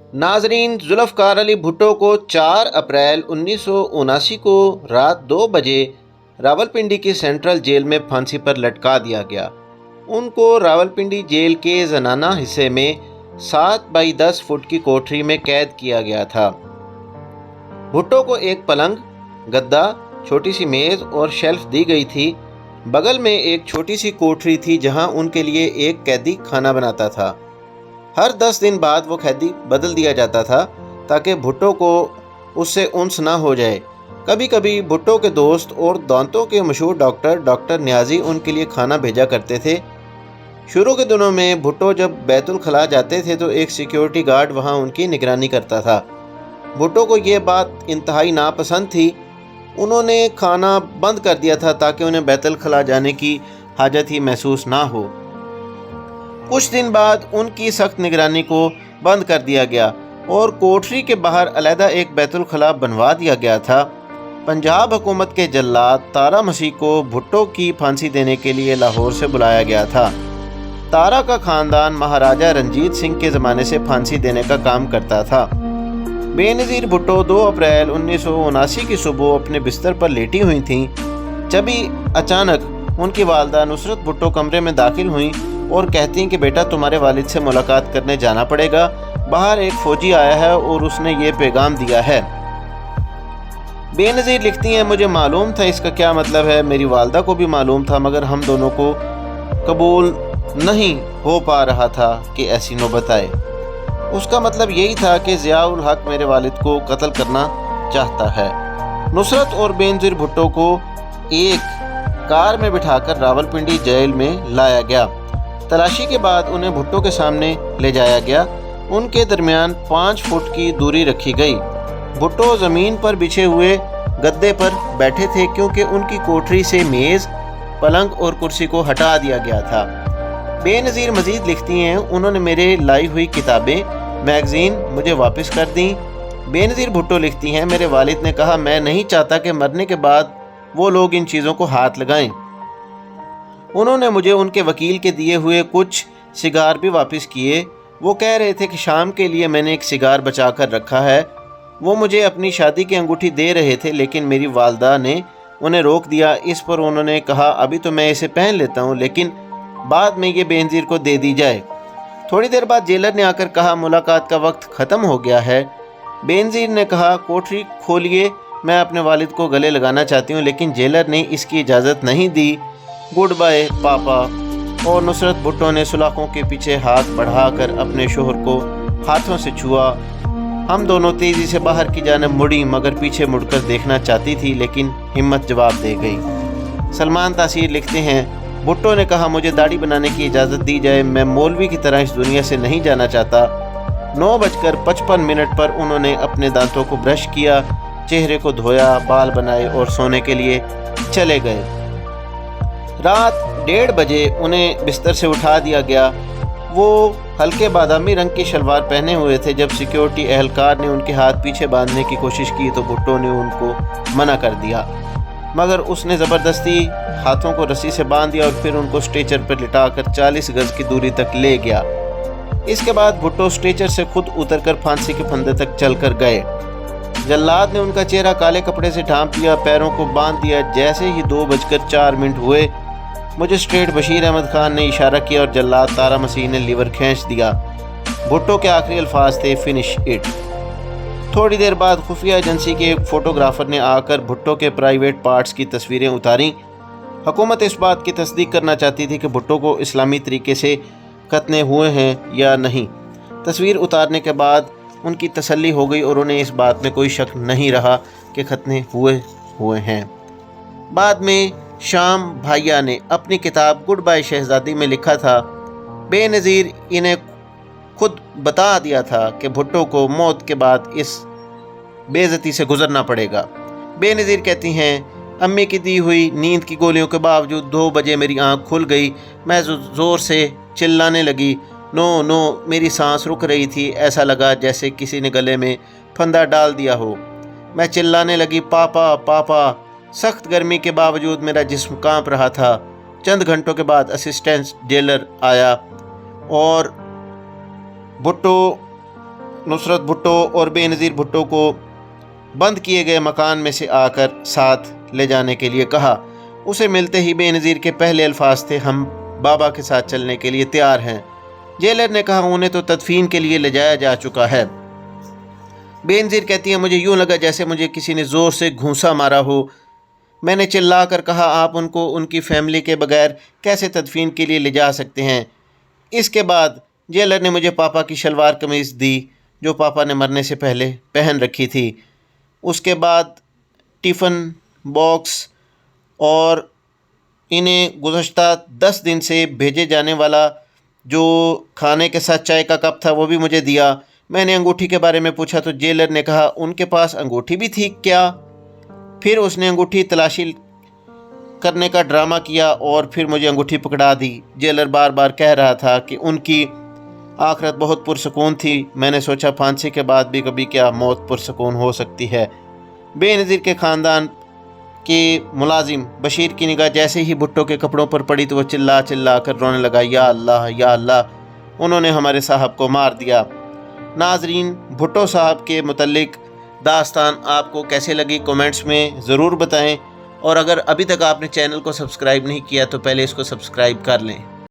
नाजरीन, जुल्फ़कार अली भुट्टो को 4 अप्रैल 1979 को रात 2 बजे रावलपिंडी की सेंट्रल जेल में फांसी पर लटका दिया गया। उनको रावलपिंडी जेल के जनाना हिस्से में 7 बाई 10 फुट की कोठरी में कैद किया गया था। भुट्टो को एक पलंग, गद्दा, छोटी सी मेज़ और शेल्फ दी गई थी। बगल में एक छोटी सी कोठरी थी जहां उनके लिए एक कैदी खाना बनाता था। हर 10 दिन बाद वो कैदी बदल दिया जाता था ताकि भुट्टो को उससे उन्स ना हो जाए। कभी कभी भुट्टो के दोस्त और दांतों के मशहूर डॉक्टर नियाजी उनके लिए खाना भेजा करते थे। शुरू के दिनों में भुट्टो जब बैतुल खला जाते थे तो एक सिक्योरिटी गार्ड वहां उनकी निगरानी करता था। भुट्टो को ये बात इंतहाई नापसंद थी। उन्होंने खाना बंद कर दिया था ताकि उन्हें बैतुल खला जाने की हाजत ही महसूस ना हो। कुछ दिन बाद उनकी सख्त निगरानी को बंद कर दिया गया और कोठरी के बाहर अलहदा एक बैतुल खला बनवा दिया गया था। पंजाब हुकूमत के जल्लाद तारा मसीह को भुट्टो की फांसी देने के लिए लाहौर से बुलाया गया था। तारा का खानदान महाराजा रंजीत सिंह के ज़माने से फांसी देने का काम करता था। बेनज़ीर भुट्टो 2 अप्रैल 1979 की सुबह अपने बिस्तर पर लेटी हुई थीं। जभी अचानक उनकी वालदा नुसरत भुट्टो कमरे में दाखिल हुई और कहती कि बेटा, तुम्हारे वालिद से मुलाकात करने जाना पड़ेगा। बाहर एक फ़ौजी आया है और उसने ये पैगाम दिया है। बेनज़ीर लिखती हैं, मुझे मालूम था इसका क्या मतलब है। मेरी वालदा को भी मालूम था, मगर हम दोनों को कबूल नहीं हो पा रहा था कि ऐसी नौबत आए। उसका मतलब यही था कि ज़ियाउल हक मेरे वालिद को कत्ल करना चाहता है। नुसरत और बेनज़ीर भुट्टो को एक कार में बिठाकर रावलपिंडी जेल में लाया गया। तलाशी के बाद उन्हें भुट्टो के सामने ले जाया गया। उनके दरमियान 5 फुट की दूरी रखी गई। भुट्टो ज़मीन पर बिछे हुए गद्दे पर बैठे थे क्योंकि उनकी कोठरी से मेज़, पलंग और कुर्सी को हटा दिया गया था। बेनज़ीर मज़ीद लिखती हैं, उन्होंने मेरे लाई हुई किताबें, मैगज़ीन मुझे वापस कर दी। बेनज़ीर भुट्टो लिखती हैं, मेरे वालिद ने कहा, मैं नहीं चाहता कि मरने के बाद वो लोग इन चीज़ों को हाथ लगाएं। उन्होंने मुझे उनके वकील के दिए हुए कुछ सिगार भी वापस किए। वो कह रहे थे कि शाम के लिए मैंने एक सिगार बचा कर रखा है। वो मुझे अपनी शादी की अंगूठी दे रहे थे, लेकिन मेरी वालदा ने उन्हें रोक दिया। इस पर उन्होंने कहा, अभी तो मैं इसे पहन लेता हूँ, लेकिन बाद में ये बेनज़ीर को दे दी जाए। थोड़ी देर बाद जेलर ने आकर कहा, मुलाकात का वक्त ख़त्म हो गया है। बेनज़ीर ने कहा, कोठरी खोलिए, मैं अपने वालिद को गले लगाना चाहती हूँ, लेकिन जेलर ने इसकी इजाज़त नहीं दी। गुड बाय पापा। और नुसरत भुट्टो ने सुलाखों के पीछे हाथ बढ़ाकर अपने शोहर को हाथों से छुआ। हम दोनों तेज़ी से बाहर की जानिब मुड़ी, मगर पीछे मुड़कर देखना चाहती थी, लेकिन हिम्मत जवाब दे गई। सलमान तासीर लिखते हैं, भुट्टो ने कहा, मुझे दाढ़ी बनाने की इजाज़त दी जाए, मैं मौलवी की तरह इस दुनिया से नहीं जाना चाहता। 9:55 पर उन्होंने अपने दांतों को ब्रश किया, चेहरे को धोया, बाल बनाए और सोने के लिए चले गए। रात 1:30 बजे उन्हें बिस्तर से उठा दिया गया। वो हल्के बादामी रंग की शलवार पहने हुए थे। जब सिक्योरिटी एहलकार ने उनके हाथ पीछे बांधने की कोशिश की तो भुट्टो ने उनको मना कर दिया, मगर उसने ज़बरदस्ती हाथों को रस्सी से बांध दिया और फिर उनको स्ट्रेचर पर लिटाकर 40 गज की दूरी तक ले गया। इसके बाद भुट्टो स्ट्रेचर से खुद उतरकर फांसी के फंदे तक चल कर गए। जल्लाद ने उनका चेहरा काले कपड़े से ढांप दिया, पैरों को बांध दिया। जैसे ही 2:04 हुए, मजिस्ट्रेट बशीर अहमद खान ने इशारा किया और जल्लाद तारा मसीह ने लीवर खींच दिया। भुट्टो के आखिरी अल्फाज थे, फिनिश इट। थोड़ी देर बाद खुफिया एजेंसी के एक फ़ोटोग्राफ़र ने आकर भुट्टो के प्राइवेट पार्ट्स की तस्वीरें उतारीं। हुकूमत इस बात की तस्दीक करना चाहती थी कि भुट्टो को इस्लामी तरीके से खतने हुए हैं या नहीं। तस्वीर उतारने के बाद उनकी तसल्ली हो गई और उन्हें इस बात में कोई शक नहीं रहा कि खतने हुए हैं। बाद में शाम भाइया ने अपनी किताब गुड बाय शहज़ादी में लिखा था, बेनज़ीर इन्हें खुद बता दिया था कि भुट्टो को मौत के बाद इस बेइज्जती से गुजरना पड़ेगा। बेनज़ीर कहती हैं, अम्मी की दी हुई नींद की गोलियों के बावजूद 2 बजे मेरी आंख खुल गई। मैं ज़ोर से चिल्लाने लगी, नो नो। मेरी सांस रुक रही थी, ऐसा लगा जैसे किसी ने गले में फंदा डाल दिया हो। मैं चिल्लाने लगी, पापा पापा। सख्त गर्मी के बावजूद मेरा जिस्म कांप रहा था। चंद घंटों के बाद असिस्टेंट जेलर आया और भुट्टो नुसरत भुट्टो और बेनज़ीर भुट्टो को बंद किए गए मकान में से आकर साथ ले जाने के लिए कहा। उसे मिलते ही बेनज़ीर के पहले अल्फाज थे, हम बाबा के साथ चलने के लिए तैयार हैं। जेलर ने कहा, उन्हें तो तदफीन के लिए ले जाया जा चुका है। बेनज़ीर कहती है, मुझे यूँ लगा जैसे मुझे किसी ने ज़ोर से घूंसा मारा हो। मैंने चिल्ला कर कहा, आप उनको उनकी फैमिली के बगैर कैसे तदफीन के लिए ले जा सकते हैं। इसके बाद जेलर ने मुझे पापा की शलवार कमीज़ दी जो पापा ने मरने से पहले पहन रखी थी। उसके बाद टिफ़न बॉक्स और इन्हें गुज़श्ता 10 दिन से भेजे जाने वाला जो खाने के साथ चाय का कप था वो भी मुझे दिया। मैंने अंगूठी के बारे में पूछा तो जेलर ने कहा, उनके पास अंगूठी भी थी क्या? फिर उसने अंगूठी तलाशी करने का ड्रामा किया और फिर मुझे अंगूठी पकड़ा दी। जेलर बार बार कह रहा था कि उनकी आखिरत बहुत पुरसकून थी। मैंने सोचा फांसी के बाद भी कभी क्या मौत पुरसकून हो सकती है। बेनज़ीर के ख़ानदान के मुलाजिम बशीर की निगाह जैसे ही भुट्टो के कपड़ों पर पड़ी तो वह चिल्ला चिल्ला कर रोने लगा, या अल्लाह या अल्लाह, उन्होंने हमारे साहब को मार दिया। नाजरीन, भुट्टो साहब के मुतल्लिक दास्तान आपको कैसे लगी कमेंट्स में ज़रूर बताएं, और अगर अभी तक आपने चैनल को सब्सक्राइब नहीं किया तो पहले इसको सब्सक्राइब कर लें।